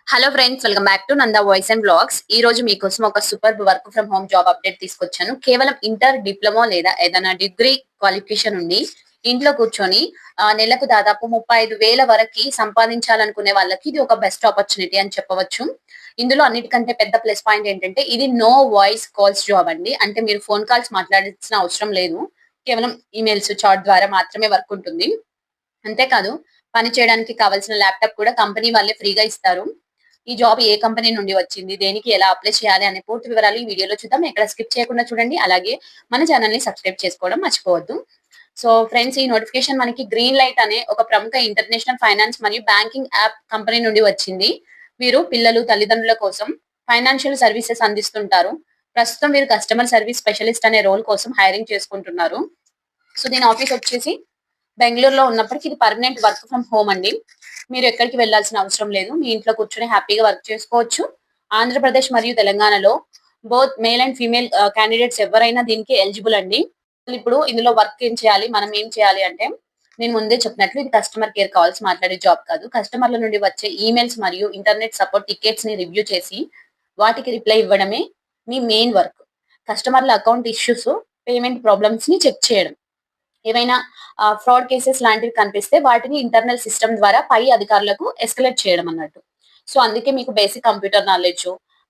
Hello friends, welcome back to Nanda voice and blogs. ఈ రోజు మీకోసం ఒక super work from home job update తీసుకొచ్చాను. కేవలం ఇంటర్, డిప్లొమా లేదా ఏదైనా డిగ్రీ క్వాలిఫికేషన్ ఉండి ఇంట్లో కూర్చొని నెలకు దాదాపు 35,000 వరకు సంపాదించాలనుకునే వాళ్ళకి ఇది ఒక బెస్ట్ ఆపర్చునిటీ అని చెప్పవచ్చు. ఇందులో అన్నిటికంటే పెద్ద ప్లస్ పాయింట్ ఏంటంటే ఇది నో వాయిస్ కాల్స్ జాబ్ అండి. అంటే మీరు ఫోన్ కాల్స్ మాట్లాడాల్సిన అవసరం లేదు. కేవలం ఈమెయిల్స్, చాట్ ద్వారా మాత్రమే వర్క్ ఉంటుంది. అంతేకాదు, పని చేయడానికి కావాల్సిన ల్యాప్టాప్ కూడా కంపెనీ వాళ్ళే ఫ్రీగా ఇస్తారు. ఈ జాబ్ ఏ కంపెనీ నుండి వచ్చింది, దేనికి ఎలా అప్లై చేయాలి అనే పూర్తి వివరాలు ఈ వీడియోలో చూద్దాం. ఎక్కడ స్కిప్ చేయకుండా చూడండి. అలాగే మన ఛానల్ ని సబ్స్క్రైబ్ చేసుకోవడం మర్చిపోవద్దు. సో ఫ్రెండ్స్, ఈ నోటిఫికేషన్ మనకి గ్రీన్ లైట్ అనే ఒక ప్రముఖ ఇంటర్నేషనల్ ఫైనాన్స్ మరియు బ్యాంకింగ్ యాప్ కంపెనీ నుండి వచ్చింది. వీరు పిల్లలు, తల్లిదండ్రుల కోసం ఫైనాన్షియల్ సర్వీసెస్ అందిస్తుంటారు. ప్రస్తుతం వీరు కస్టమర్ సర్వీస్ స్పెషలిస్ట్ అనే రోల్ కోసం హైరింగ్ చేసుకుంటున్నారు. సో దీని ఆఫీస్ వచ్చేసి బెంగళూరులో ఉన్నప్పటికీ ఇది పర్మనెంట్ వర్క్ ఫ్రమ్ హోమ్ అండి. మీరు ఎక్కడికి వెళ్లాల్సిన అవసరం లేదు. మీ ఇంట్లో కూర్చొని హ్యాపీగా వర్క్ చేసుకోవచ్చు. ఆంధ్రప్రదేశ్ మరియు తెలంగాణలో both male and female candidates ఎవరైనా దీనికి ఎలిజిబుల్ అండి. ఇప్పుడు ఇందులో వర్క్ ఏం చేయాలి, మనం ఏం చేయాలి అంటే, నేను ముందే చెప్పినట్లు ఇది కస్టమర్ కేర్ కాల్స్ మాట్లాడే జాబ్ కాదు. కస్టమర్ల నుండి వచ్చే ఈమెయిల్స్ మరియు ఇంటర్నెట్ సపోర్ట్ టికెట్స్ ని రివ్యూ చేసి వాటికి రిప్లై ఇవ్వడమే మీ మెయిన్ వర్క్. కస్టమర్ల అకౌంట్ ఇష్యూస్, పేమెంట్ ప్రాబ్లమ్స్ ని చెక్ చేయడం, ఏవైనా ఫ్రాడ్ కేసెస్ లాంటివి కనిపిస్తే వాటిని ఇంటర్నల్ సిస్టమ్ ద్వారా పై అధికారులకు ఎస్కలేట్ చేయడం అన్నట్టు. సో అందుకే మీకు బేసిక్ కంప్యూటర్ నాలెడ్జ్,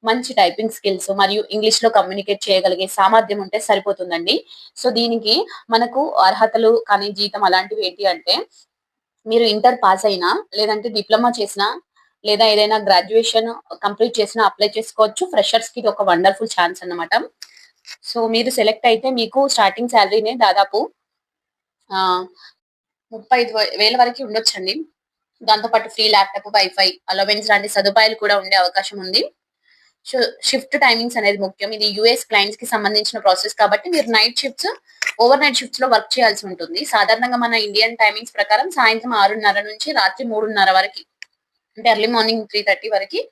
మంచి టైపింగ్ స్కిల్స్ మరియు ఇంగ్లీష్ లో కమ్యూనికేట్ చేయగలిగే సామర్థ్యం ఉంటే సరిపోతుందండి. సో దీనికి మనకు అర్హతలు కానీ జీతం అలాంటివి ఏంటి అంటే, మీరు ఇంటర్ పాస్ అయినా, లేదంటే డిప్లొమా చేసినా, లేదా ఏదైనా గ్రాడ్యుయేషన్ కంప్లీట్ చేసినా అప్లై చేసుకోవచ్చు. ఫ్రెషర్స్ కి ఇది ఒక వండర్ఫుల్ ఛాన్స్ అన్నమాట. సో మీరు సెలెక్ట్ అయితే మీకు స్టార్టింగ్ శాలరీనే దాదాపు 35,000 వరకు ఉండొచ్చండి. దాంతో పాటు ఫ్రీ ల్యాప్‌టాప్, వైఫై, అలవెన్స్ లాంటి సదుపాయాలు కూడా ఉండే అవకాశం ఉంది. షు షిఫ్ట్ టైమింగ్స్ అనేది ముఖ్యం. ఇది యూఎస్ క్లయింట్స్‌కి సంబంధించిన ప్రాసెస్ కాబట్టి మీరు నైట్ షిఫ్ట్స్, ఓవర్ నైట్ షిఫ్ట్స్‌లో వర్క్ చేయాల్సి ఉంటుంది. సాధారణంగా మన ఇండియన్ టైమింగ్స్ ప్రకారం సాయంత్రం 6:30 నుంచి రాత్రి 3:30 వరకి, అంటే ఎర్లీ మార్నింగ్ 3:30 వరకి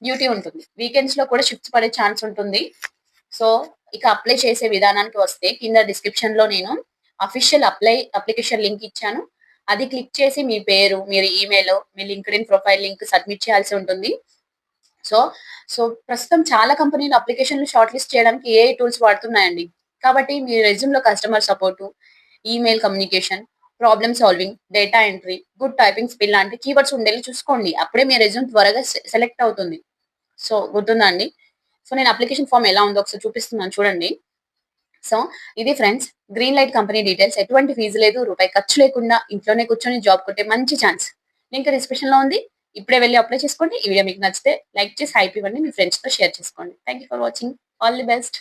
డ్యూటీ ఉంటుంది. వీకెండ్స్‌లో కూడా షిఫ్ట్స్ పడే ఛాన్స్ ఉంటుంది. సో ఇక అప్లై చేసే విధానానికి వస్తే, కింద డిస్క్రిప్షన్ లో నేను అఫీషియల్ అప్లికేషన్ లింక్ ఇచ్చాను. అది క్లిక్ చేసి మీ పేరు, మీరు ఈమెయిల్, మీ లింక్డ్ఇన్ ప్రొఫైల్ లింక్ సబ్మిట్ చేయాల్సి ఉంటుంది. సో సో ప్రస్తుతం చాలా కంపెనీలు అప్లికేషన్లు షార్ట్ లిస్ట్ చేయడానికి ఏఐ టూల్స్ వాడుతున్నాయండి. కాబట్టి మీ రెజ్యూమ్ లో customer support, email communication, problem solving, data entry, good typing skill లాంటి కీవర్డ్స్ ఉండేవి చూసుకోండి. అప్పుడే మీ రెజ్యూమ్ త్వరగా సెలెక్ట్ అవుతుంది. సో గుర్తుందా అండి? సో నేను అప్లికేషన్ ఫామ్ ఎలా ఉందో ఒకసారి చూపిస్తున్నాను చూడండి. సో ఇది friends, green light company details. ఎటువంటి ఫీజు లేదు, రూపాయి ఖర్చు లేకుండా ఇంట్లోనే కూర్చొని జాబ్ కొట్టే మంచి ఛాన్స్. లింక్ డిస్క్రిప్షన్ లో ఉంది. ఇప్పుడే వెళ్ళి అప్లై చేసుకోండి. ఈ వీడియో మీకు నచ్చితే లైక్ చేసి హైప్ ఇవ్వండి. మీ ఫ్రెండ్స్ తో షేర్ చేసుకోండి. Thank you for watching. All the best.